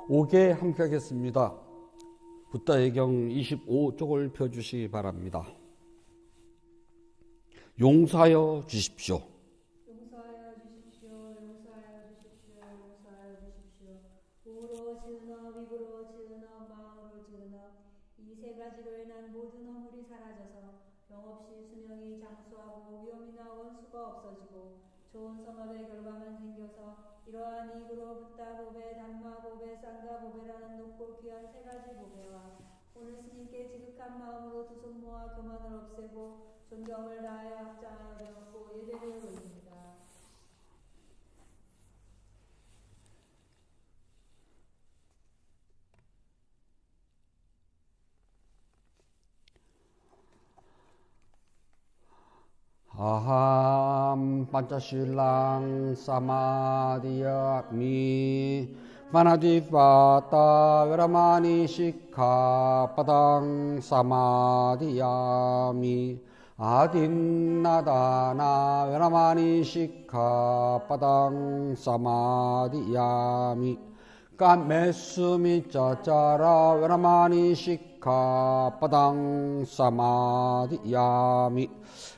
5개 함께 하겠습니다. 붓다예경 25쪽을 펴주시기 바랍니다. 용서하여 주십시오. 용서하여 주십시오. 용서하여 주십시오. 용서하여 주십시오. 우로 지으나 입으로 지으나 마음으로 지으나 이 세 가지로 인한 모든 허물이 사라져서 병없이 수명이 장수하고 위험이나 원수가 없어지고 좋은 성업의 결과만 생겨서 이러한 이구로 붓다보배 단마보배 쌍가보배라는 높고 귀한 세 가지 보배와 오늘 스님께 지극한 마음으로 두 손 모아 교만을 없애고 존경을 다하여 합장하여 배웠고 예배를 올립니다. 아함 판차실랑 사마디야미 파나디파타 웨라마니 시카 파당 사마디야미 아딘나다나 웨라마니 시카 파당 사마디야미 까메스미 짜짜라 웨라마니 시카 파당 사마디야미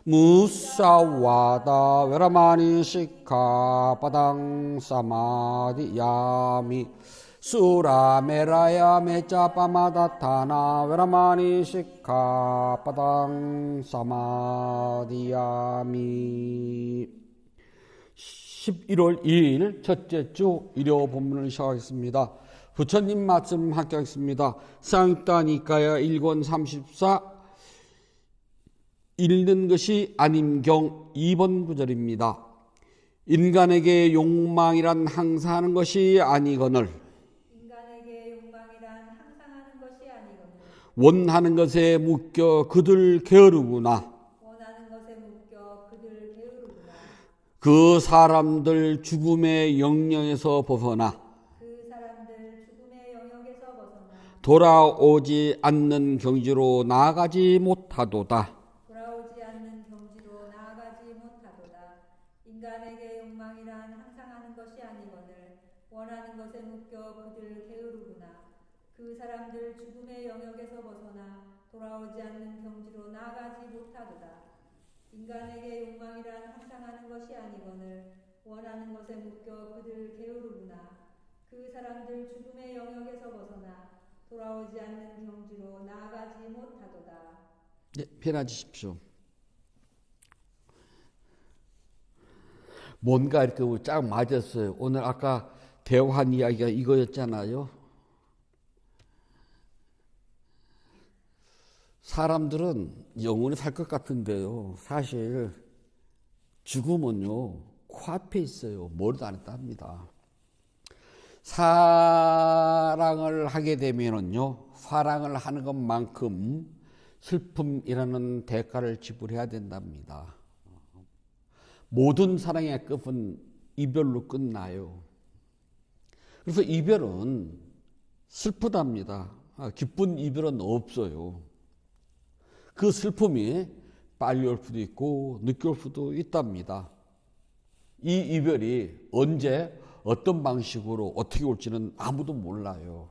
무사와다 웨라마니 시카 파당 사마디야미 수라메라야 메짜파마다타나 웨라마니 시카 파당 사마디야미. 11월 2일 첫째 주 일요 본문을 시작하겠습니다. 부처님 말씀 함께 하겠습니다. 상따니까야 1권 34 읽는 것이 아님경 2번 구절입니다. 인간에게 욕망이란 항상 하는 것이 아니거늘 인간에게 욕망이란 항상 하는 것이 아니거늘 원하는 것에 묶여 그들 게으르구나. 원하는 것에 묶여 그들 게으르구나. 그 사람들 죽음의 영역에서 벗어나 그 사람들 죽음의 영역에서 벗어나 돌아오지 않는 경지로 나아가지 못하도다. 돌아오지 않는 경지로 나아가지 못하도다. 인간에게 욕망이란 항상 하는 것이 아니거늘 원하는 것에 묶여 그들 게으르구나. 그 사람들 죽음의 영역에서 벗어나 돌아오지 않는 경지로 나아가지 못하도다. 인간에게 욕망이란 항상 하는 것이 아니거늘 원하는 것에 묶여 그들 게으르구나. 그 사람들 죽음의 영역에서 벗어나 돌아오지 않는 경지로 나아가지 못하도다. 네, 편해지십시오. 뭔가 이렇게 쫙 맞았어요. 오늘 아까 대화한 이야기가 이거였잖아요. 사람들은 영원히 살 것 같은데요. 사실 죽음은요, 코앞에 있어요. 머리도 안 했답니다. 사랑을 하게 되면은요, 사랑을 하는 것만큼 슬픔이라는 대가를 지불해야 된답니다. 모든 사랑의 끝은 이별로 끝나요. 그래서 이별은 슬프답니다. 기쁜 이별은 없어요. 그 슬픔이 빨리 올 수도 있고 늦게 올 수도 있답니다. 이 이별이 언제 어떤 방식으로 어떻게 올지는 아무도 몰라요.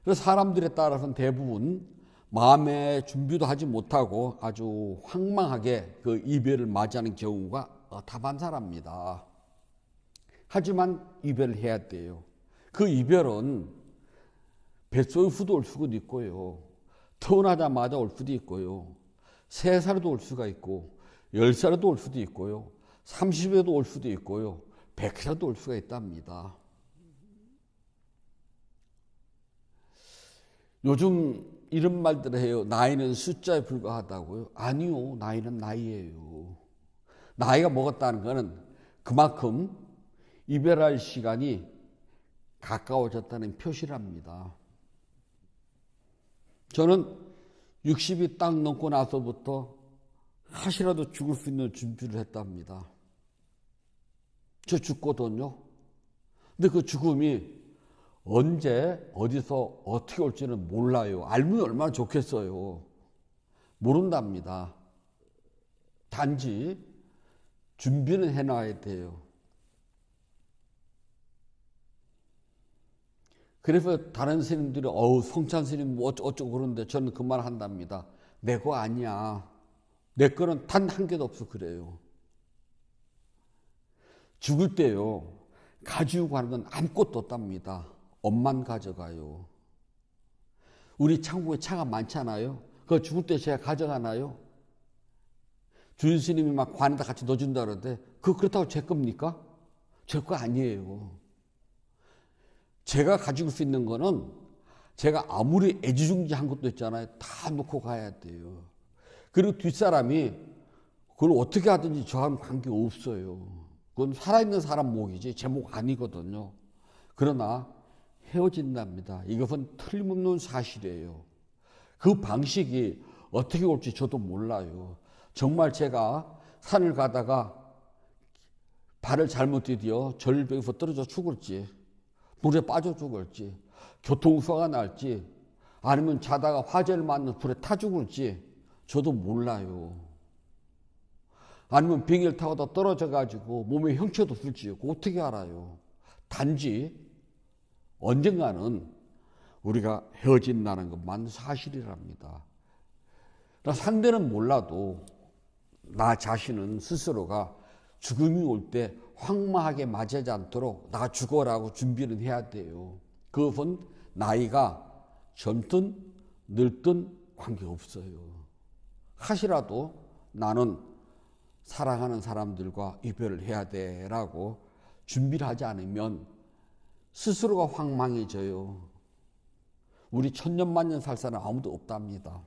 그래서 사람들에 따라서는 대부분 마음의 준비도 하지 못하고 아주 황망하게 그 이별을 맞이하는 경우가 다반사랍니다. 하지만 이별을 해야 돼요. 그 이별은 뱃속의 후도 올 수도 있고요. 태어나자마자 올 수도 있고요. 3살에도 올 수가 있고 10살에도 올 수도 있고요. 30에도 올 수도 있고요. 100살에도 올 수가 있답니다. 요즘 이런 말들을 해요. 나이는 숫자에 불과하다고요. 아니요. 나이는 나이예요. 나이가 먹었다는 것은 그만큼 이별할 시간이 가까워졌다는 표시랍니다. 저는 60이 딱 넘고 나서부터 하시라도 죽을 수 있는 준비를 했답니다. 저 죽거든요. 근데 그 죽음이 언제 어디서 어떻게 올지는 몰라요. 알면 얼마나 좋겠어요. 모른답니다. 단지 준비는 해놔야 돼요. 그래서 다른 스님들이 성찬 스님 뭐 어쩌고 그러는데 저는 그 말 한답니다. 내 거 아니야. 내 거는 단 한 개도 없어 그래요. 죽을 때요. 가지고 가는 건 아무것도 없답니다. 엄만 가져가요. 우리 창고에 차가 많잖아요. 그거 죽을 때 제가 가져가나요? 주인 스님이 막 관에다 같이 넣어준다 그러는데 그렇다고 제 겁니까? 제 거 아니에요. 제가 가지고 수 있는 거는 제가 아무리 애지중지한 것도 있잖아요. 다 놓고 가야 돼요. 그리고 뒷사람이 그걸 어떻게 하든지 저하고는 관계없어요. 그건 살아있는 사람 목이지 제 목 아니거든요. 그러나 헤어진답니다. 이것은 틀림없는 사실이에요. 그 방식이 어떻게 올지 저도 몰라요. 정말 제가 산을 가다가 발을 잘못 디뎌 절벽에서 떨어져 죽을지 물에 빠져 죽을지 교통사고가 날지 아니면 자다가 화재를 맞는 불에 타 죽을지 저도 몰라요. 아니면 비행기를 타고 떨어져 가지고 몸에 형체도 없을지 어떻게 알아요. 단지 언젠가는 우리가 헤어진다는 것만 사실이랍니다. 상대는 몰라도 나 자신은 스스로가 죽음이 올 때 황망하게 맞이하지 않도록 나 죽어라고 준비는 해야 돼요. 그것은 나이가 젊든 늙든 관계없어요. 하시라도 나는 사랑하는 사람들과 이별을 해야 돼라고 준비를 하지 않으면 스스로가 황망해져요. 우리 천년만년 살 사람 아무도 없답니다.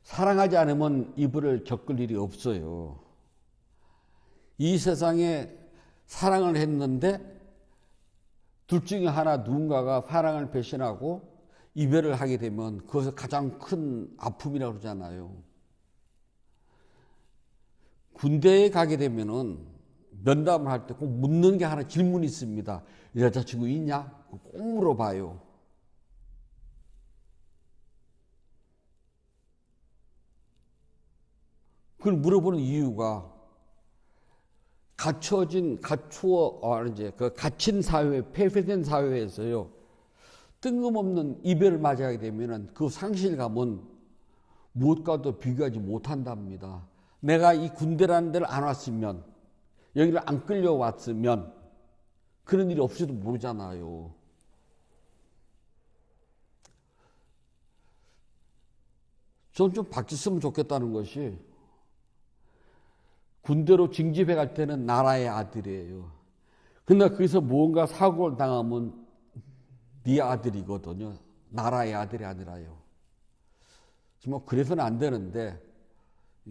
사랑하지 않으면 이별을 겪을 일이 없어요. 이 세상에 사랑을 했는데 둘 중에 하나 누군가가 사랑을 배신하고 이별을 하게 되면 그것이 가장 큰 아픔이라고 그러잖아요. 군대에 가게 되면은 면담을 할 때 꼭 묻는 게 하나 질문이 있습니다. 여자친구 있냐? 꼭 물어봐요. 그걸 물어보는 이유가 갇힌 사회, 폐쇄된 사회에서요. 뜬금없는 이별을 맞이하게 되면은 그 상실감은 무엇과도 비교하지 못한답니다. 내가 이 군대라는 데를 안 왔으면, 여기를 안 끌려왔으면 그런 일이 없을지도 모르잖아요. 전 좀 바뀌었으면 좋겠다는 것이 군대로 징집해 갈 때는 나라의 아들이에요. 근데 거기서 무언가 사고를 당하면 네 아들이거든요. 나라의 아들이 아니라요. 정말 그래서는 안 되는데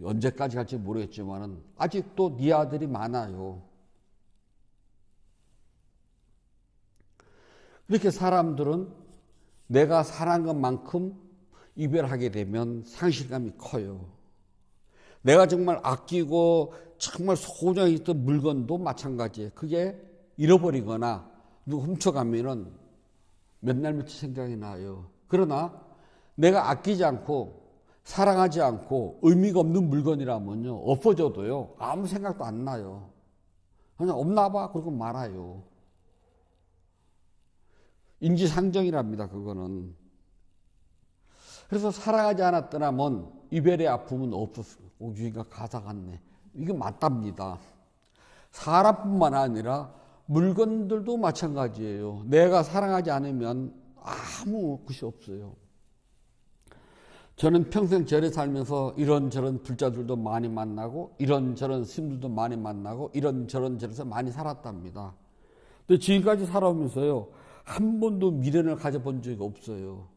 언제까지 갈지 모르겠지만은 아직도 네 아들이 많아요. 이렇게 사람들은 내가 사랑한 것만큼 이별하게 되면 상실감이 커요. 내가 정말 아끼고 정말 소중히 있던 물건도 마찬가지예요. 그게 잃어버리거나 누가 훔쳐가면은 몇 날 며칠 생각이 나요. 그러나 내가 아끼지 않고 사랑하지 않고 의미가 없는 물건이라면요. 없어져도요. 아무 생각도 안 나요. 그냥 없나 봐. 그러고 말아요. 인지상정이랍니다. 그거는. 그래서 사랑하지 않았더라면 이별의 아픔은 없었어요. 주인가 가사 같네. 이게 맞답니다. 사람뿐만 아니라 물건들도 마찬가지예요. 내가 사랑하지 않으면 아무 것이 없어요. 저는 평생 절에 살면서 이런저런 불자들도 많이 만나고 이런저런 스님들도 많이 만나고 이런저런 절에서 많이 살았답니다. 근데 지금까지 살아오면서요. 한 번도 미련을 가져본 적이 없어요.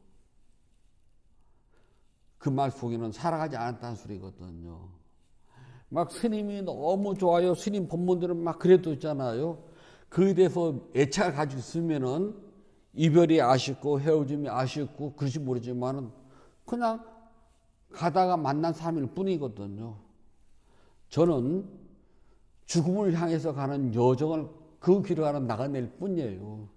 그 말 속에는 사랑하지 않았다는 소리거든요. 막 스님이 너무 좋아요. 스님 법문들은 막 그래도 있잖아요. 그에 대해서 애착을 가지고 있으면은 이별이 아쉽고 헤어짐이 아쉽고 그런지 모르지만은 그냥 가다가 만난 사람일 뿐이거든요. 저는 죽음을 향해서 가는 여정을 그 길을 가는 나가낼 뿐이에요.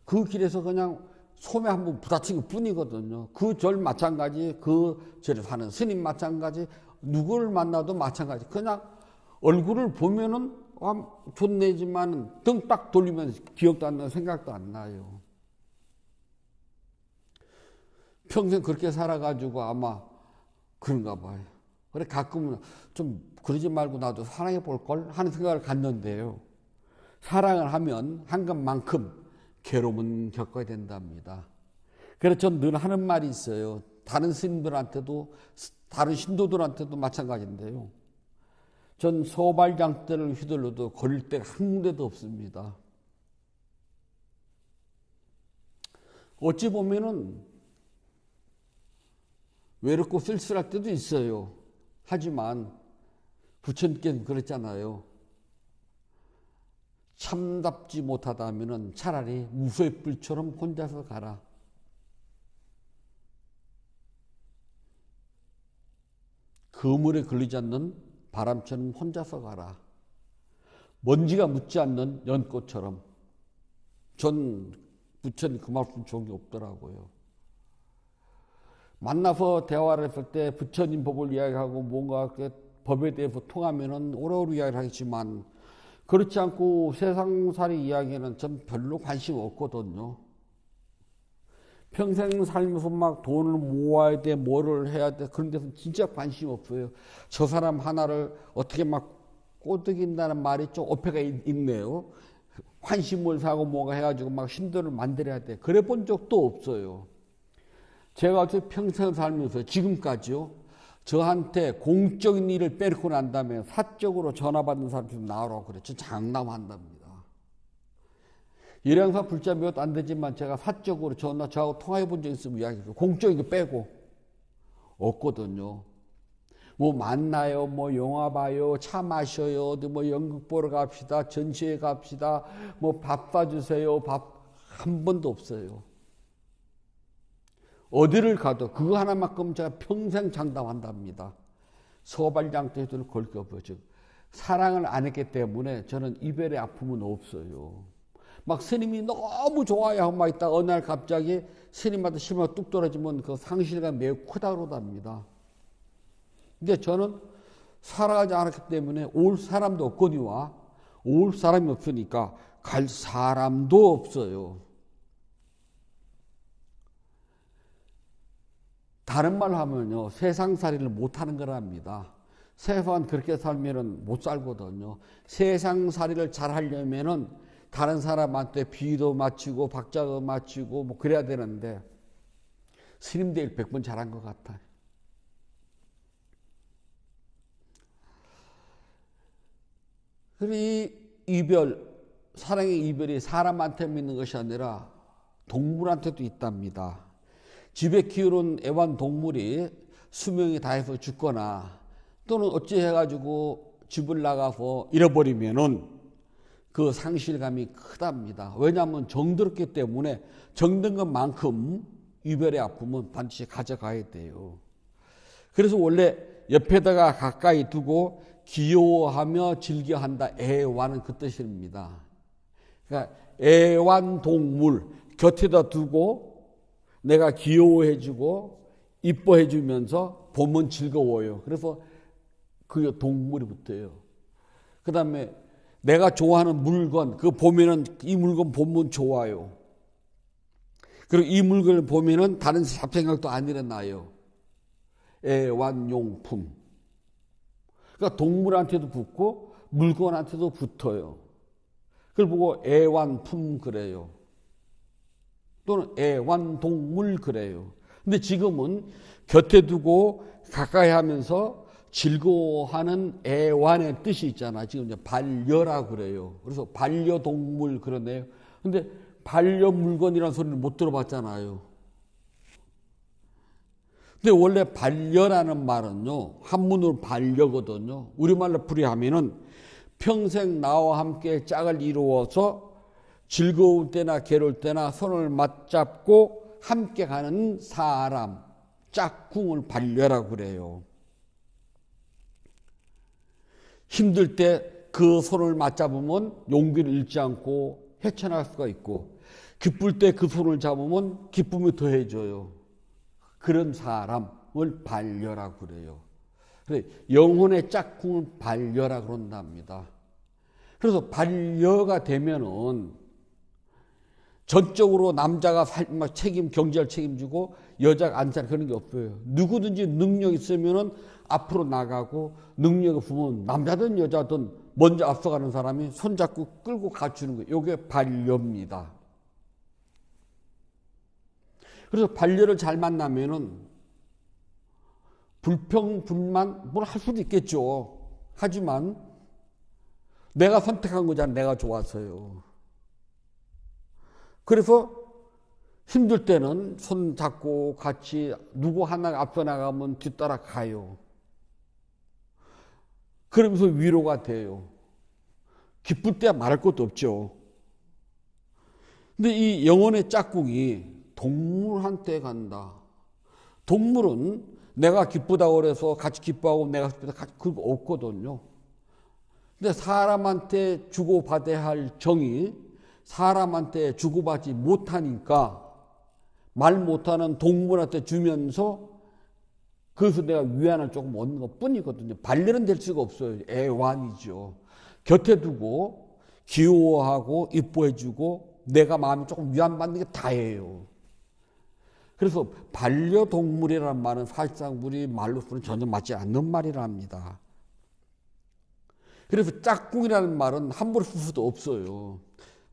그 길에서 그냥 소매 한번 부딪힌 것 뿐이거든요. 그 절 마찬가지, 그 절에 사는 스님 마찬가지, 누구를 만나도 마찬가지. 그냥 얼굴을 보면은 좋네지만 등 딱 돌리면 기억도 안 나고 생각도 안 나요. 평생 그렇게 살아가지고 아마 그런가 봐요. 그래 가끔은 좀 그러지 말고 나도 사랑해 볼 걸 하는 생각을 갖는데요. 사랑을 하면 한 것만큼 괴로움은 겪어야 된답니다. 그래서 전 늘 하는 말이 있어요. 다른 스님들한테도 다른 신도들한테도 마찬가지인데요. 전 소발장대를 휘둘러도 걸릴 데가 한 군데도 없습니다. 어찌 보면은 외롭고 쓸쓸할 때도 있어요. 하지만 부처님께서는 그랬잖아요. 참답지 못하다면은 차라리 무소의 불처럼 혼자서 가라. 그물에 걸리지 않는 바람처럼 혼자서 가라. 먼지가 묻지 않는 연꽃처럼. 전 부처님 그 말씀 좋은 게 없더라고요. 만나서 대화를 했을 때 부처님 법을 이야기하고 뭔가 그 법에 대해서 통하면은 오래오래 이야기를 하겠지만 그렇지 않고 세상살이 이야기는 전 별로 관심 없거든요. 평생 살면서 막 돈을 모아야 돼, 뭐를 해야 돼, 그런 데서 진짜 관심 없어요. 저 사람 하나를 어떻게 막 꼬드긴다는 말이 좀 어폐가 있네요. 환심을 사고 뭐가 해가지고 막 신도를 만들어야 돼. 그래 본 적도 없어요. 제가 평생 살면서 지금까지요. 저한테 공적인 일을 빼놓고 난 다음에 사적으로 전화 받는 사람 좀 나오라고 그랬죠. 장담한답니다. 일행사 불자 몇 안 되지만 제가 사적으로 저하고 통화해 본 적 있으면 이야기해요. 공적인 거 빼고 없거든요. 뭐 만나요, 뭐 영화 봐요, 차 마셔요, 어디 뭐 연극 보러 갑시다, 전시회 갑시다, 뭐 밥 사주세요, 밥 한 번도 없어요. 어디를 가도 그거 하나만큼 제가 평생 장담한답니다. 소발장대도 걸 게 없어요. 즉 사랑을 안 했기 때문에 저는 이별의 아픔은 없어요. 막 스님이 너무 좋아야 하고 막 있다 어느 날 갑자기 스님한테 심하게 뚝 떨어지면 그 상실감이 매우 크다 그러답니다. 근데 저는 살아가지 않았기 때문에 올 사람도 없거니와 올 사람이 없으니까 갈 사람도 없어요. 다른 말로 하면요, 세상살이를 못하는 거랍니다. 세상은 그렇게 살면은 못 살거든요. 세상살이를 잘 하려면은 다른 사람한테 비도 맞추고 박자도 맞추고 뭐 그래야 되는데 스님들 100번 잘한 것 같아요. 그리고 이 이별, 사랑의 이별이 사람한테 있는 것이 아니라 동물한테도 있답니다. 집에 키우는 애완동물이 수명이 다해서 죽거나 또는 어찌해가지고 집을 나가서 잃어버리면은 그 상실감이 크답니다. 왜냐하면 정들었기 때문에 정든 것만큼 이별의 아픔은 반드시 가져가야 돼요. 그래서 원래 옆에다가 가까이 두고 귀여워하며 즐겨한다. 애완은 그 뜻입니다. 그러니까 애완동물 곁에다 두고 내가 귀여워해주고 이뻐해주면서 보면 즐거워요. 그래서 그게 동물이 붙어요. 그 다음에 내가 좋아하는 물건, 그거 보면은 이 물건 보면 좋아요. 그리고 이 물건을 보면은 다른 잡생각도 안 일어나요. 애완용품. 그러니까 동물한테도 붙고 물건한테도 붙어요. 그걸 보고 애완품 그래요. 또는 애완동물 그래요. 근데 지금은 곁에 두고 가까이 하면서 즐거워하는 애완의 뜻이 있잖아. 지금 이제 반려라 그래요. 그래서 반려동물 그러네요. 근데 반려물건이라는 소리를 못 들어봤잖아요. 근데 원래 반려라는 말은요, 한문으로 반려거든요. 우리말로 풀이하면은 평생 나와 함께 짝을 이루어서 즐거울 때나 괴로울 때나 손을 맞잡고 함께 가는 사람, 짝꿍을 반려라고 그래요. 힘들 때 그 손을 맞잡으면 용기를 잃지 않고 헤쳐나갈 수가 있고 기쁠 때 그 손을 잡으면 기쁨이 더해져요. 그런 사람을 반려라고 그래요. 그래, 영혼의 짝꿍을 반려라 그런답니다. 그래서 반려가 되면은 전적으로 남자가 경제를 책임지고 여자가 안 살 그런 게 없어요. 누구든지 능력 있으면은 앞으로 나가고 능력이 없으면 남자든 여자든 먼저 앞서가는 사람이 손잡고 끌고 가주는 거예요. 이게 반려입니다. 그래서 반려를 잘 만나면은 불평, 불만 뭘 할 수도 있겠죠. 하지만 내가 선택한 거잖아. 내가 좋아서요. 그래서 힘들 때는 손 잡고 같이 누구 하나 앞서 나가면 뒤따라 가요. 그러면서 위로가 돼요. 기쁠 때 말할 것도 없죠. 근데 이 영혼의 짝꿍이 동물한테 간다. 동물은 내가 기쁘다고 그래서 같이 기뻐하고 내가 기쁘다 같이 그거 없거든요. 근데 사람한테 주고받아야 할 정이 사람한테 주고받지 못하니까 말 못하는 동물한테 주면서 그래서 내가 위안을 조금 얻는 것 뿐이거든요. 반려는 될 수가 없어요. 애완이죠. 곁에 두고 귀여워하고 이뻐해주고 내가 마음이 조금 위안받는 게 다예요. 그래서 반려동물이라는 말은 사실상 우리 말로서는 전혀 맞지 않는 말이랍니다. 그래서 짝꿍이라는 말은 함부로 쓸 수도 없어요.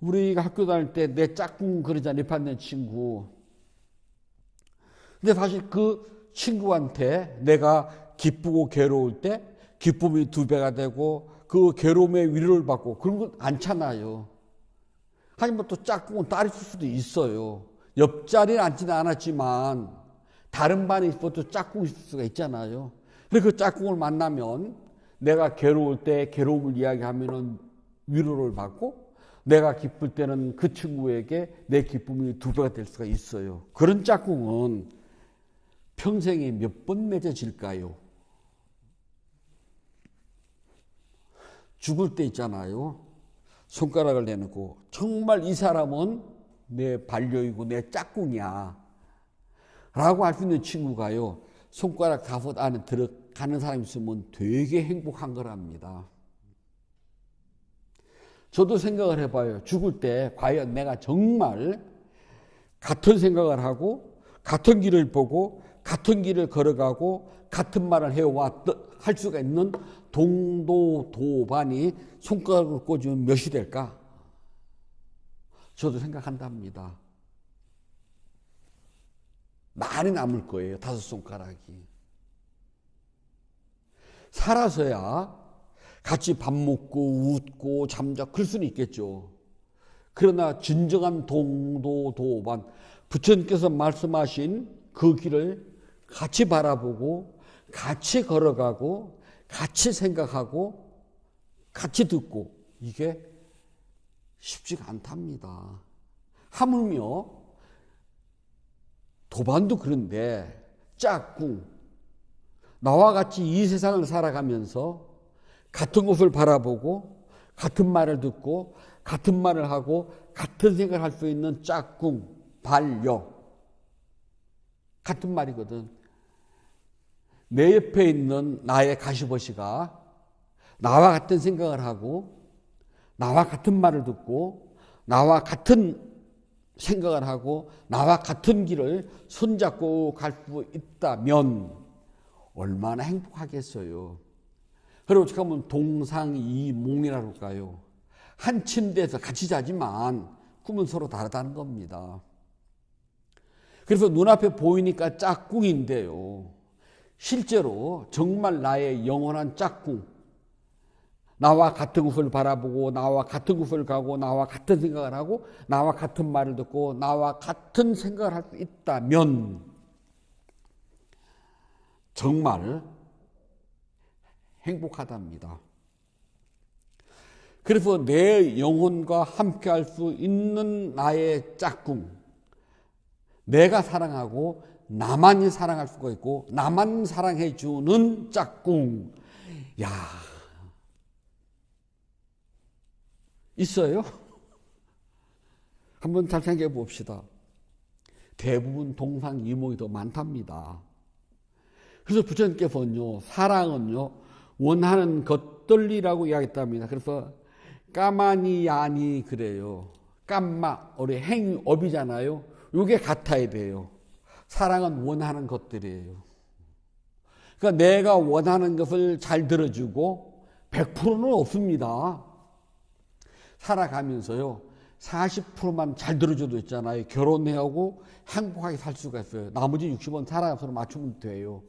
우리가 학교 다닐 때 내 짝꿍 그러잖아요. 입학된 친구. 근데 사실 그 친구한테 내가 기쁘고 괴로울 때 기쁨이 2배가 되고 그 괴로움의 위로를 받고 그런 건 않잖아요. 하지만 또 짝꿍은 딸이 있을 수도 있어요. 옆자리는 앉지는 않았지만 다른 반에 있어도 짝꿍이 있을 수가 있잖아요. 그래서 그 짝꿍을 만나면 내가 괴로울 때 괴로움을 이야기하면 위로를 받고 내가 기쁠 때는 그 친구에게 내 기쁨이 2배가 될 수가 있어요. 그런 짝꿍은 평생에 몇 번 맺어질까요? 죽을 때 있잖아요. 손가락을 내놓고 정말 이 사람은 내 반려이고 내 짝꿍이야 라고 할 수 있는 친구가요. 손가락 5 안에 들어가는 사람이 있으면 되게 행복한 거랍니다. 저도 생각을 해봐요. 죽을 때 과연 내가 정말 같은 생각을 하고 같은 길을 보고 같은 길을 걸어가고 같은 말을 할 수가 있는 동도도반이 손가락을 꽂으면 몇이 될까? 저도 생각한답니다. 많이 남을 거예요. 5손가락이. 살아서야 같이 밥 먹고 웃고 잠자고 그럴 수는 있겠죠. 그러나 진정한 동도도반 부처님께서 말씀하신 그 길을 같이 바라보고 같이 걸어가고 같이 생각하고 같이 듣고 이게 쉽지가 않답니다. 하물며 도반도 그런데 짝꿍 나와 같이 이 세상을 살아가면서 같은 곳을 바라보고 같은 말을 듣고 같은 말을 하고 같은 생각을 할 수 있는 짝꿍, 반려 같은 말이거든. 내 옆에 있는 나의 가시버시가 나와 같은 생각을 하고 나와 같은 말을 듣고 나와 같은 생각을 하고 나와 같은 길을 손잡고 갈 수 있다면 얼마나 행복하겠어요. 그리고 어떻게 하면 동상이몽이라고 할까요? 한 침대에서 같이 자지만 꿈은 서로 다르다는 겁니다. 그래서 눈앞에 보이니까 짝꿍인데요. 실제로 정말 나의 영원한 짝꿍, 나와 같은 곳을 바라보고 나와 같은 곳을 가고 나와 같은 생각을 하고 나와 같은 말을 듣고 나와 같은 생각을 할 수 있다면 정말 행복하답니다. 그래서 내 영혼과 함께 할 수 있는 나의 짝꿍, 내가 사랑하고 나만이 사랑할 수가 있고 나만 사랑해 주는 짝꿍. 야, 있어요? 한번 잘 생각해 봅시다. 대부분 동상이몽이 더 많답니다. 그래서 부처님께서는요, 사랑은요, 원하는 것들이라고 이야기했답니다. 그래서 까마니 야니 그래요. 깜마 우리 행업이잖아요. 이게 같아야 돼요. 사랑은 원하는 것들이에요. 그러니까 내가 원하는 것을 잘 들어주고 100%는 없습니다. 살아가면서요. 40%만 잘 들어줘도 있잖아요. 결혼하고 행복하게 살 수가 있어요. 나머지 60은 살아가서 맞추면 돼요.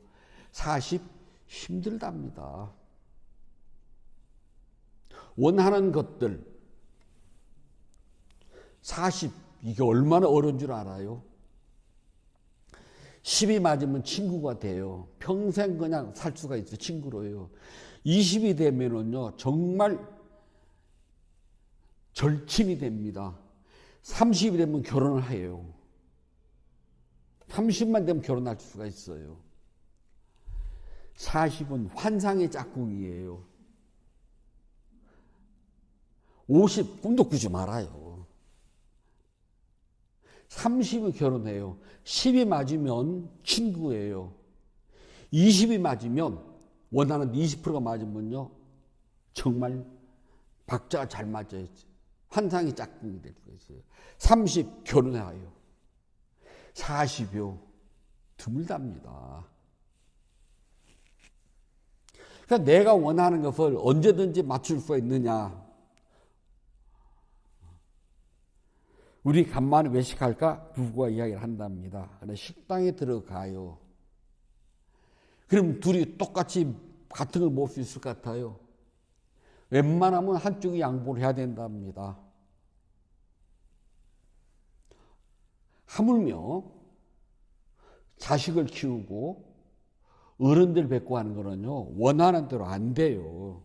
40 힘들답니다. 원하는 것들 40 이게 얼마나 어려운 줄 알아요? 10이 맞으면 친구가 돼요. 평생 그냥 살 수가 있어요. 친구로요. 20이 되면은요 정말 절친이 됩니다. 30이 되면 결혼을 해요. 30만 되면 결혼할 수가 있어요. 40은 환상의 짝꿍이에요. 50 꿈도 꾸지 말아요. 30이 결혼해요. 10이 맞으면 친구예요. 20이 맞으면 원하는 20%가 맞으면요 정말 박자가 잘 맞아요. 환상의 짝꿍이 될 수 있어요. 30 결혼해요. 40요 드물답니다. 그러니까 내가 원하는 것을 언제든지 맞출 수 있느냐. 우리 간만에 외식할까? 부부가 이야기를 한답니다. 그래 식당에 들어가요. 그럼 둘이 똑같이 같은 걸 먹을 수 있을 것 같아요. 웬만하면 한쪽이 양보를 해야 된답니다. 하물며 자식을 키우고 어른들 뵙고 하는 거는요 원하는 대로 안 돼요.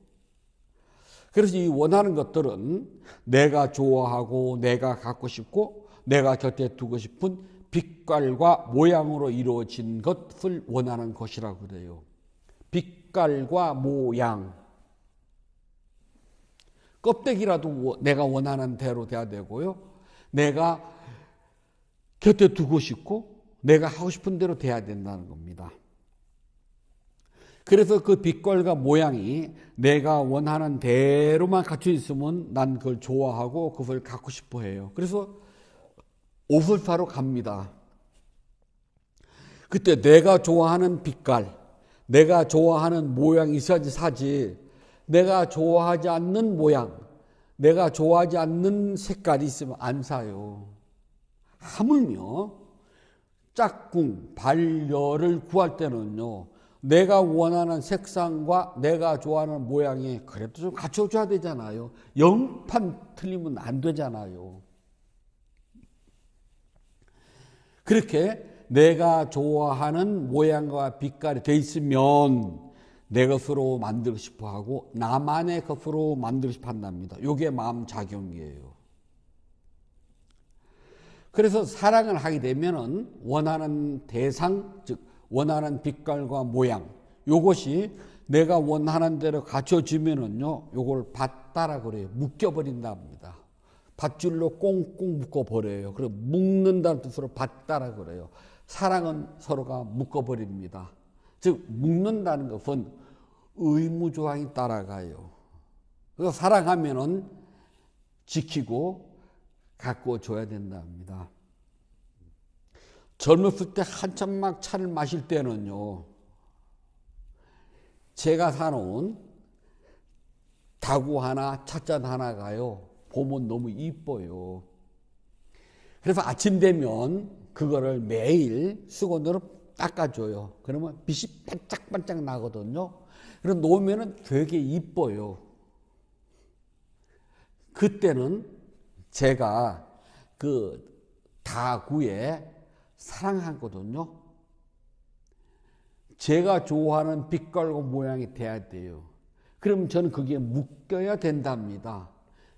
그래서 이 원하는 것들은 내가 좋아하고 내가 갖고 싶고 내가 곁에 두고 싶은 빛깔과 모양으로 이루어진 것을 원하는 것이라고 그래요. 빛깔과 모양. 껍데기라도 내가 원하는 대로 돼야 되고요. 내가 곁에 두고 싶고 내가 하고 싶은 대로 돼야 된다는 겁니다. 그래서 그 빛깔과 모양이 내가 원하는 대로만 갖춰 있으면 난 그걸 좋아하고 그걸 갖고 싶어 해요. 그래서 옷을 사러 갑니다. 그때 내가 좋아하는 빛깔, 내가 좋아하는 모양이 있어야지 사지. 내가 좋아하지 않는 모양, 내가 좋아하지 않는 색깔이 있으면 안 사요. 하물며 짝꿍, 반려를 구할 때는요. 내가 원하는 색상과 내가 좋아하는 모양이 그래도 좀 갖춰줘야 되잖아요. 영판 틀리면 안 되잖아요. 그렇게 내가 좋아하는 모양과 빛깔이 돼 있으면 내 것으로 만들고 싶어 하고 나만의 것으로 만들고 싶어 한답니다. 이게 마음작용이에요. 그래서 사랑을 하게 되면은 원하는 대상, 즉 원하는 빛깔과 모양, 요것이 내가 원하는 대로 갖춰지면은요, 요걸 밭다라 그래요. 묶여버린답니다. 밧줄로 꽁꽁 묶어버려요. 그리고 묶는다는 뜻으로 밭다라 그래요. 사랑은 서로가 묶어버립니다. 즉 묶는다는 것은 의무조항이 따라가요. 그래서 사랑하면은 지키고 갖고 줘야 된답니다. 젊었을 때 한참 막 차를 마실 때는요, 제가 사놓은 다구 하나, 찻잔 하나가요, 보면 너무 이뻐요. 그래서 아침 되면 그거를 매일 수건으로 닦아줘요. 그러면 빛이 반짝반짝 나거든요. 그래서 놓으면 되게 이뻐요. 그때는 제가 그 다구에 사랑하거든요. 제가 좋아하는 빛깔과 모양이 돼야 돼요. 그럼 저는 그게 묶여야 된답니다.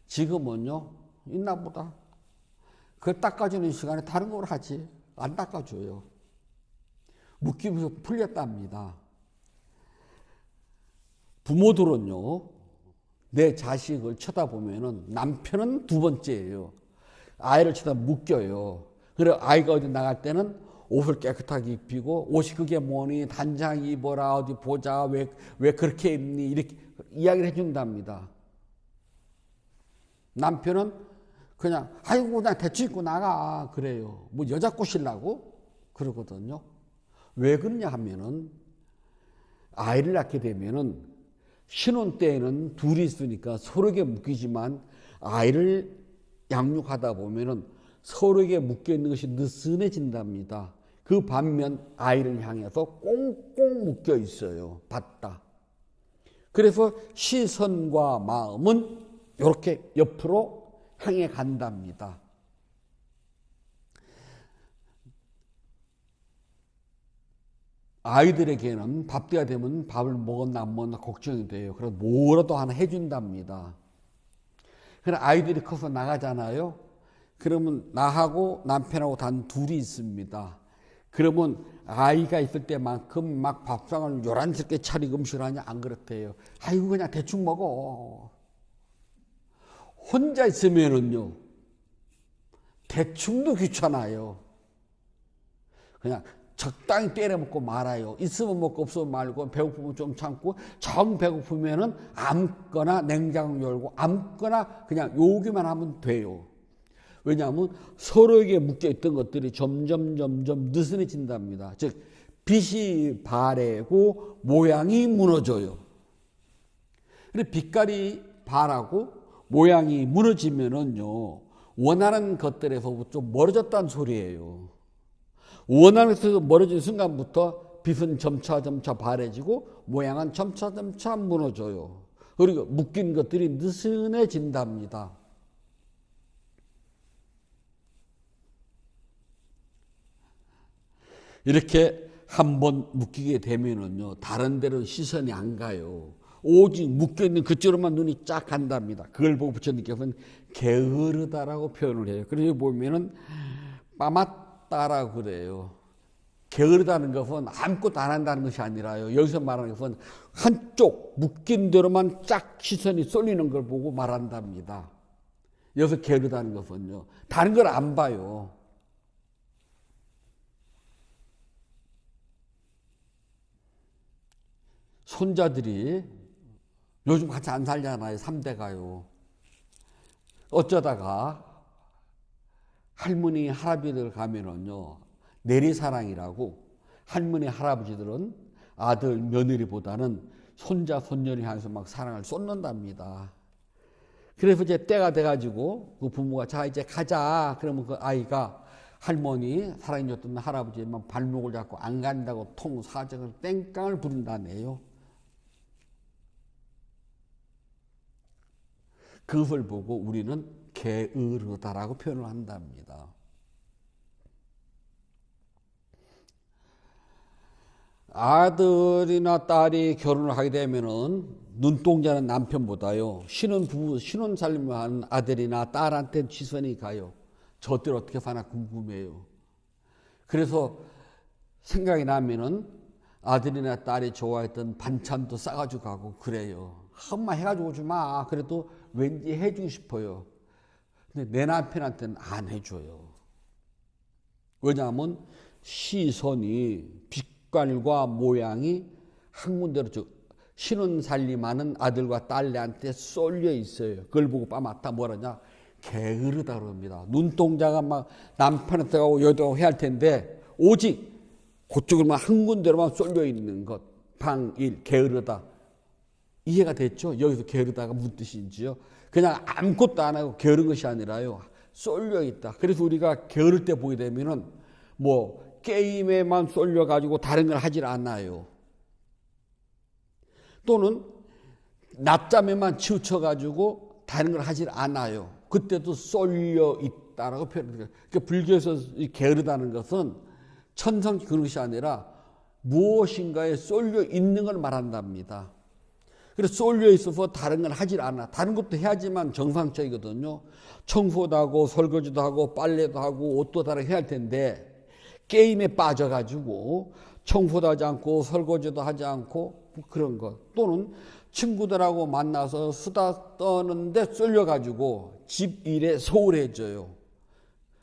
지금은요, 있나 보다. 그걸 닦아주는 시간에 다른 걸 하지. 안 닦아줘요. 묶이면서 풀렸답니다. 부모들은요, 내 자식을 쳐다보면은 남편은 두 번째예요. 아이를 쳐다 묶여요. 그래 아이가 어디 나갈 때는 옷을 깨끗하게 입히고 옷이 그게 뭐니 단장 입어라 어디 보자 왜 그렇게 입니 이렇게 이야기를 해준답니다. 남편은 그냥 아이고 그냥 대충 입고 나가 그래요. 뭐 여자 꼬시려고 그러거든요. 왜 그러냐 하면은 아이를 낳게 되면은 신혼 때에는 둘이 있으니까 서로에게 묶이지만 아이를 양육하다 보면은 서로에게 묶여 있는 것이 느슨해진답니다. 그 반면 아이를 향해서 꽁꽁 묶여 있어요. 받다. 그래서 시선과 마음은 이렇게 옆으로 향해 간답니다. 아이들에게는 밥 때가 되면 밥을 먹었나 안 먹었나 걱정이 돼요. 그래서 뭐라도 하나 해준답니다. 그래 아이들이 커서 나가잖아요. 그러면 나하고 남편하고 단 둘이 있습니다. 그러면 아이가 있을 때만큼 막 밥상을 요란스럽게 차리고 음식을 하냐? 안 그렇대요. 아이고 그냥 대충 먹어. 혼자 있으면은요 대충도 귀찮아요. 그냥 적당히 때려 먹고 말아요. 있으면 먹고 없으면 말고 배고프면 좀 참고 정 배고프면은 아무거나 냉장고 열고 아무거나 그냥 요기만 하면 돼요. 왜냐하면 서로에게 묶여있던 것들이 점점 느슨해진답니다. 즉 빛이 바래고 모양이 무너져요. 근데 빛깔이 바라고 모양이 무너지면은요 원하는 것들에서 좀 멀어졌다는 소리예요. 원하는 것에서 멀어지는 순간부터 빛은 점차 바래지고 모양은 점차 무너져요. 그리고 묶인 것들이 느슨해진답니다. 이렇게 한번 묶이게 되면은요 다른 데로 시선이 안 가요. 오직 묶여있는 그쪽으로만 눈이 쫙 간답니다. 그걸 보고 부처님께서는 게으르다라고 표현을 해요. 그래서 보면은 빠맞다라고 그래요. 게으르다는 것은 아무것도 안 한다는 것이 아니라요. 여기서 말하는 것은 한쪽 묶인 대로만 쫙 시선이 쏠리는 걸 보고 말한답니다. 여기서 게으르다는 것은요 다른 걸 안 봐요. 손자들이 요즘 같이 안 살잖아요. 3대가요. 어쩌다가 할머니 할아버지들 가면은요 내리사랑이라고 할머니 할아버지들은 아들 며느리보다는 손자 손녀를 향해서 막 사랑을 쏟는답니다. 그래서 이제 때가 돼가지고 그 부모가 자 이제 가자 그러면 그 아이가 할머니 사랑해줬던 할아버지만 발목을 잡고 안 간다고 통사정을 땡깡을 부린다네요. 그것을 보고 우리는 게으르다라고 표현을 한답니다. 아들이나 딸이 결혼을 하게 되면은 눈동자는 남편보다요 신혼 살림을 하는 아들이나 딸한테 시선이 가요. 저들 어떻게 사나 궁금해요. 그래서 생각이 나면은 아들이나 딸이 좋아했던 반찬도 싸가지고 가고 그래요. 엄마 해가지고 주마. 그래도 왠지 해주고 싶어요. 근데 내 남편한테는 안 해줘요. 왜냐하면 시선이 빛깔과 모양이 한 군데로 신혼살림하는 아들과 딸내한테 쏠려 있어요. 그걸 보고 빠맞다 뭐라냐 게으르다 그럽니다. 눈동자가 막 남편한테 가고 여기도 가고 해야 할 텐데 오직 그쪽으로만 한 군데로만 쏠려 있는 것 방일 게으르다. 이해가 됐죠? 여기서 게으르다가 무슨 뜻인지요? 그냥 아무것도 안 하고 게으른 것이 아니라요 쏠려 있다. 그래서 우리가 게으를 때 보게 되면은 뭐 게임에만 쏠려 가지고 다른 걸 하질 않아요. 또는 낮잠에만 치우쳐 가지고 다른 걸 하질 않아요. 그때도 쏠려 있다라고 표현해요. 그러니까 불교에서 게으르다는 것은 천성 그런 것이 아니라 무엇인가에 쏠려 있는 걸 말한답니다. 그래서 쏠려 있어서 다른 걸 하질 않아. 다른 것도 해야지만 정상적이거든요. 청소도 하고 설거지도 하고 빨래도 하고 옷도 다 해야 할 텐데 게임에 빠져가지고 청소도 하지 않고 설거지도 하지 않고 그런 것. 또는 친구들하고 만나서 수다 떠는데 쏠려가지고 집 일에 소홀해져요.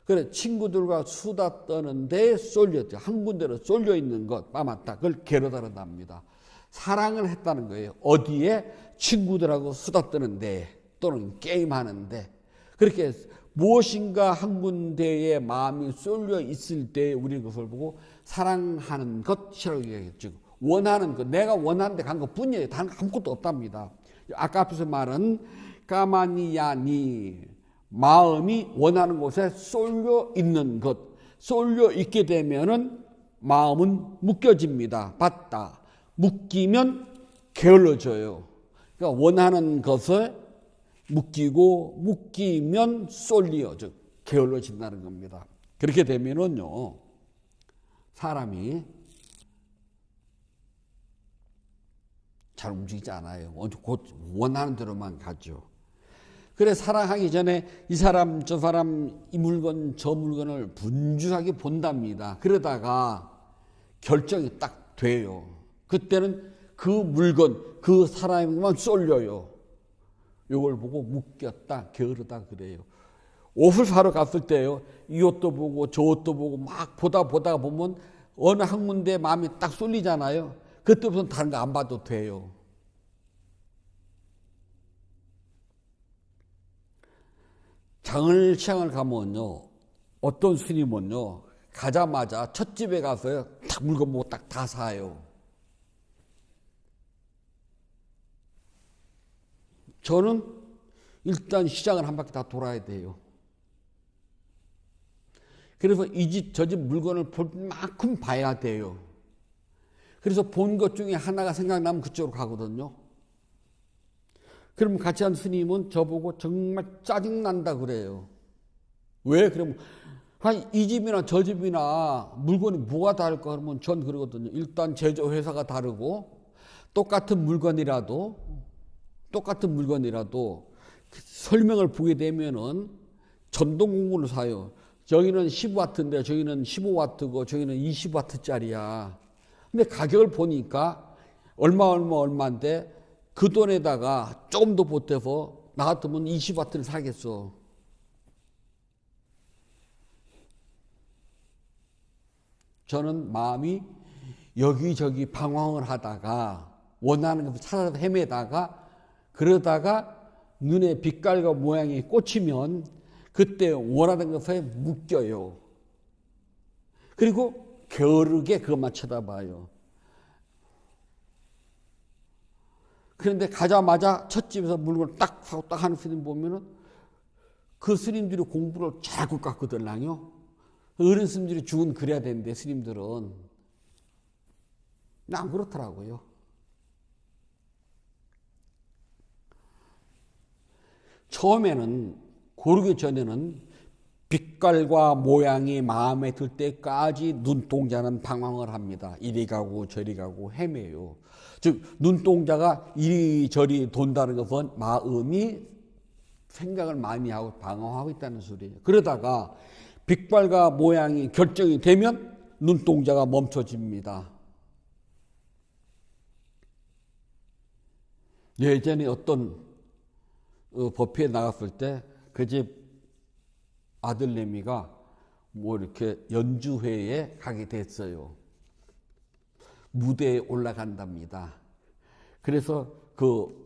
그래 친구들과 수다 떠는데 쏠렸죠. 한 군데로 쏠려 있는 것 빠맞다. 그걸 게으르다고 합니다. 사랑을 했다는 거예요. 어디에? 친구들하고 수다 떠는데 또는 게임하는데 그렇게 무엇인가 한 군데에 마음이 쏠려 있을 때 우리 그것을 보고 사랑하는 것이라고 얘기했죠. 원하는 것, 내가 원하는 데 간 것뿐이에요. 다른 거 아무것도 없답니다. 아까 앞에서 말한 까마니야니, 마음이 원하는 곳에 쏠려 있는 것, 쏠려 있게 되면은 마음은 묶여집니다. 받다. 묶이면 게을러져요. 그러니까 원하는 것을 묶이고 묶이면 쏠려, 즉 게을러진다는 겁니다. 그렇게 되면은요, 사람이 잘 움직이지 않아요. 곧 원하는 대로만 가죠. 그래, 사랑하기 전에 이 사람 저 사람 이 물건 저 물건을 분주하게 본답니다. 그러다가 결정이 딱 돼요. 그때는 그 물건 그 사람에게만 쏠려요. 이걸 보고 묶였다 게으르다 그래요. 옷을 사러 갔을 때요, 이 옷도 보고 저 옷도 보고 막 보다 보면 어느 한 군데 마음이 딱 쏠리잖아요. 그때부터는 다른 거 안 봐도 돼요. 장을 가면요, 어떤 스님은요, 가자마자 첫 집에 가서요, 딱 물건 보고 딱 다 사요. 저는 일단 시장을 한 바퀴 다 돌아야 돼요. 그래서 이 집 저 집 물건을 볼 만큼 봐야 돼요. 그래서 본 것 중에 하나가 생각나면 그쪽으로 가거든요. 그럼 같이 한 스님은 저보고 정말 짜증난다 그래요. 왜? 그러면 이 집이나 저 집이나 물건이 뭐가 다를까 그러면 전 그러거든요. 일단 제조회사가 다르고 똑같은 물건이라도 설명을 보게 되면은 전동 공구를 사요. 저기는 10W인데 저기는 15W고 저기는 20W짜리야. 근데 가격을 보니까 얼마인데 그 돈에다가 조금 더 보태서 나 같으면 20W를 사겠어. 저는 마음이 여기저기 방황을 하다가 원하는 것을 찾아서 헤매다가 그러다가 눈에 빛깔과 모양이 꽂히면 그때 원하는 것에 묶여요. 그리고 게으르게 그것만 쳐다봐요. 그런데 가자마자 첫 집에서 물건을 딱 사고 딱 하는 스님 보면은 그 스님들이 공부를 자꾸 깎거든요. 어른 스님들이 죽은 그래야 되는데 스님들은 안 그렇더라고요. 처음에는 고르기 전에는 빛깔과 모양이 마음에 들 때까지 눈동자는 방황을 합니다. 이리 가고 저리 가고 헤매요. 즉 눈동자가 이리저리 돈다는 것은 마음이 생각을 많이 하고 방황하고 있다는 소리예요. 그러다가 빛깔과 모양이 결정이 되면 눈동자가 멈춰집니다. 예전에 어떤 법회에 나갔을 때 그 집 아들내미가 뭐 이렇게 연주회에 가게 됐어요. 무대에 올라간답니다. 그래서 그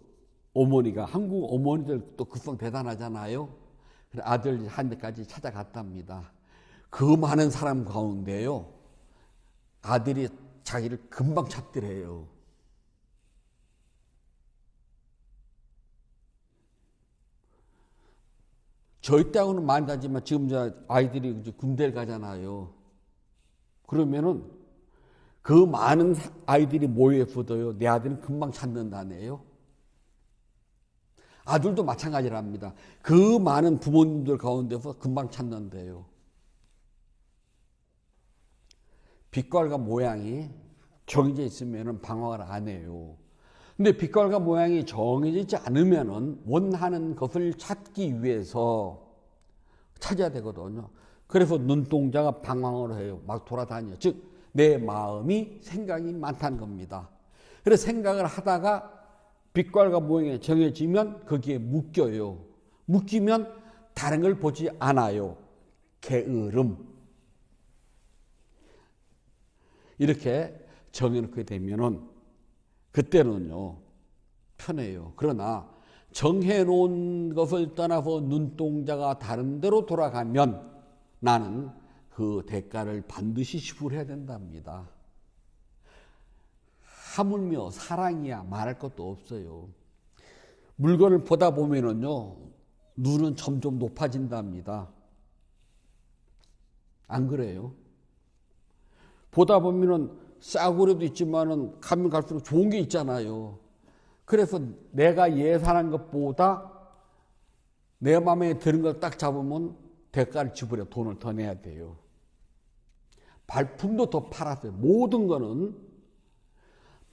어머니가, 한국 어머니들 또 급성 대단하잖아요. 아들 한 대까지 찾아갔답니다. 그 많은 사람 가운데요, 아들이 자기를 금방 찾더래요. 저희 때하고는 많이 다르지만 지금 아이들이 군대를 가잖아요. 그러면은 그 많은 아이들이 모여있어도요, 내 아들은 금방 찾는다네요. 아들도 마찬가지랍니다. 그 많은 부모님들 가운데서 금방 찾는데요. 빛깔과 모양이 정해져 있으면 방황을 안 해요. 근데 빛깔과 모양이 정해지지 않으면은 원하는 것을 찾기 위해서 찾아야 되거든요. 그래서 눈동자가 방황을 해요. 막 돌아다녀. 즉, 내 마음이 생각이 많다는 겁니다. 그래서 생각을 하다가 빛깔과 모양이 정해지면 거기에 묶여요. 묶이면 다른 걸 보지 않아요. 게으름. 이렇게 정해놓게 되면은 그때는요, 편해요. 그러나 정해놓은 것을 떠나서 눈동자가 다른 데로 돌아가면 나는 그 대가를 반드시 지불해야 된답니다. 하물며 사랑이야 말할 것도 없어요. 물건을 보다 보면은요, 눈은 점점 높아진답니다. 안 그래요? 보다 보면은 싸구려도 있지만은 가면 갈수록 좋은 게 있잖아요. 그래서 내가 예산한 것보다 내 마음에 드는 걸 딱 잡으면 대가를 지불해 돈을 더 내야 돼요. 발품도 더 팔았어요. 모든 거는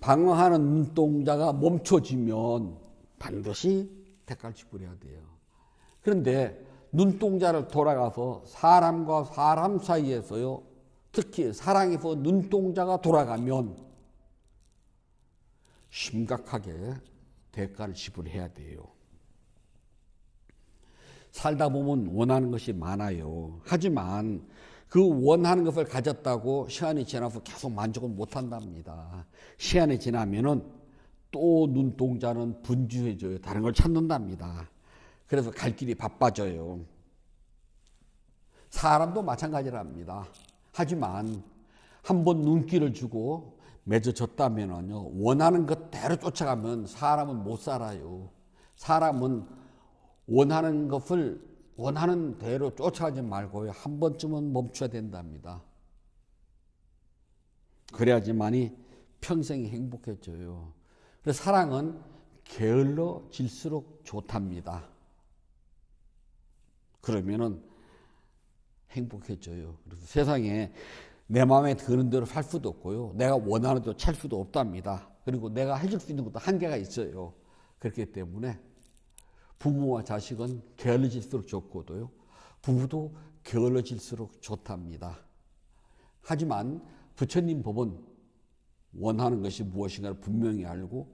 방황하는 눈동자가 멈춰지면 반드시 대가를 지불해야 돼요. 그런데 눈동자를 돌아가서 사람과 사람 사이에서요, 특히 사랑에서 눈동자가 돌아가면 심각하게 대가를 지불해야 돼요. 살다 보면 원하는 것이 많아요. 하지만 그 원하는 것을 가졌다고 시간이 지나서 계속 만족을 못한답니다. 시간이 지나면은 또 눈동자는 분주해져요. 다른 걸 찾는답니다. 그래서 갈 길이 바빠져요. 사람도 마찬가지랍니다. 하지만 한번 눈길을 주고 맺어졌다면요, 원하는 것대로 쫓아가면 사람은 못 살아요. 사람은 원하는 것을 원하는 대로 쫓아가지 말고요, 한 번쯤은 멈춰야 된답니다. 그래야지만이 평생이 행복해져요. 그래서 사랑은 게을러질수록 좋답니다. 그러면은 행복해져요. 그래서 세상에 내 마음에 드는 대로 살 수도 없고요, 내가 원하는 대로 찰 수도 없답니다. 그리고 내가 해줄 수 있는 것도 한계가 있어요. 그렇기 때문에 부모와 자식은 게을러질수록 좋고도요, 부부도 게을러질수록 좋답니다. 하지만 부처님 법은 원하는 것이 무엇인가를 분명히 알고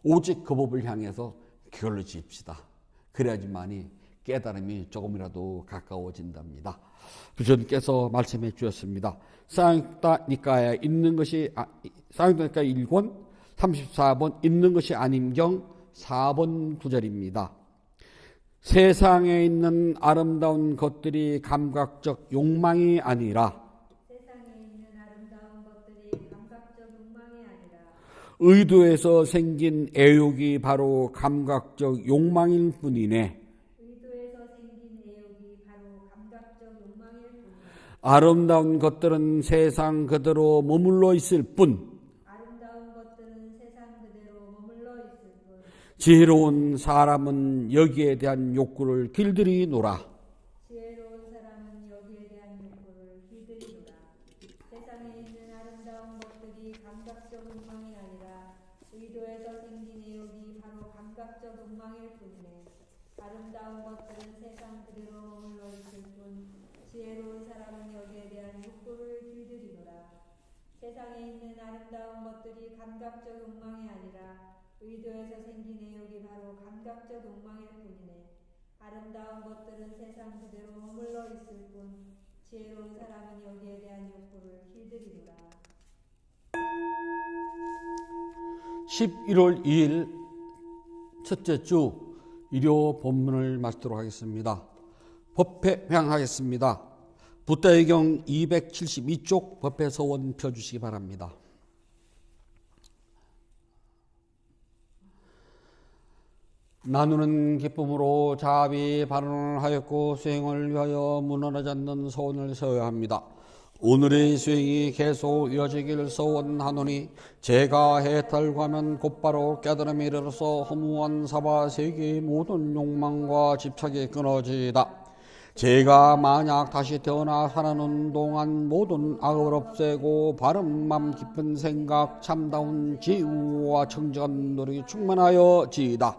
오직 그 법을 향해서 게을러집시다. 그래야지만이 깨달음이 조금이라도 가까워진답니다. 부처님께서 말씀해 주셨습니다. 쌍익다니까야 있는 것이 쌍익다니까 1권 34번 있는 것이 아님경 4번 구절입니다. 세상에 있는 아름다운 것들이 감각적 욕망이 아니라 의도에서 생긴 애욕이 바로 감각적 욕망일 뿐이네. 아름다운 것들은 세상 그대로 머물러 있을 뿐, 지혜로운 사람은 여기에 대한 욕구를 길들이노라. 세상에 있는 아름다운 것들이 감각적 욕망이 아니라 의도에서 생긴 애욕이 바로 감각적 욕망일 뿐이네. 아름다운 것들은 세상 그대로 머물러 있을 뿐, 지혜로운 사람은 여기에 대한 욕구를 길들이노라. 세상에 있는 아름다운 것들이 감각적 욕망이 아니라 의도에서 생긴 애욕이 바로 감각적 욕망일 뿐이네. 아름다운 것들은 세상 그대로 머물러 있을 뿐, 지혜로운 사람은 여기에 대한 욕구를 길들이노라. 11월 2일 첫째 주 일요 본문을 마치도록 하겠습니다. 법회 회향하겠습니다. 붓다의경 272쪽 법회 서원 펴주시기 바랍니다. 나누는 기쁨으로 자비 발언을 하였고 수행을 위하여 무너지지 않는 서원을 세워야 합니다. 오늘의 수행이 계속 이어지길 서원하노니 제가 해탈하면 곧바로 깨달음에 이르러서 허무한 사바 세계의 모든 욕망과 집착이 끊어지다. 제가 만약 다시 태어나 살아는 동안 모든 악을 없애고 바른 맘 깊은 생각 참다운 지우와 청정한 노력이 충만하여 지이다.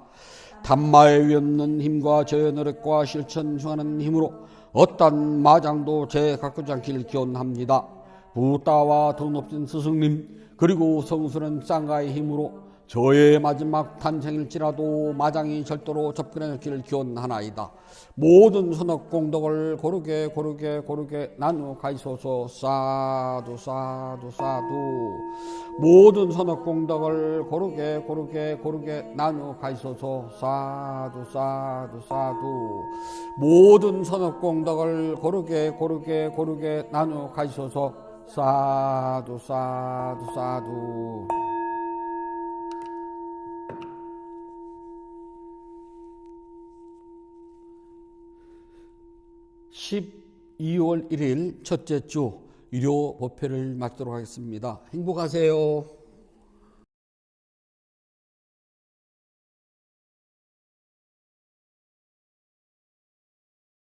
단마에 위없는 힘과 저의 노력과 실천 중하는 힘으로 어떤 마장도 제 가꾸지 않길 기원합니다. 부따와 더 높은 스승님 그리고 성스러운 쌍가의 힘으로 저의 마지막 탄생일지라도 마장이 절도로 접근할 길을 기원하나이다. 모든 선업공덕을 고르게 나누어 가이소서. 사두 사두 사두. 모든 선업공덕을 고르게 나누어 가이소서. 사두 사두 사두. 모든 선업공덕을 고르게 나누어 가이소서. 사두 사두 사두. 12월 1일 첫째 주 유료 법회를 마치도록 하겠습니다. 행복하세요.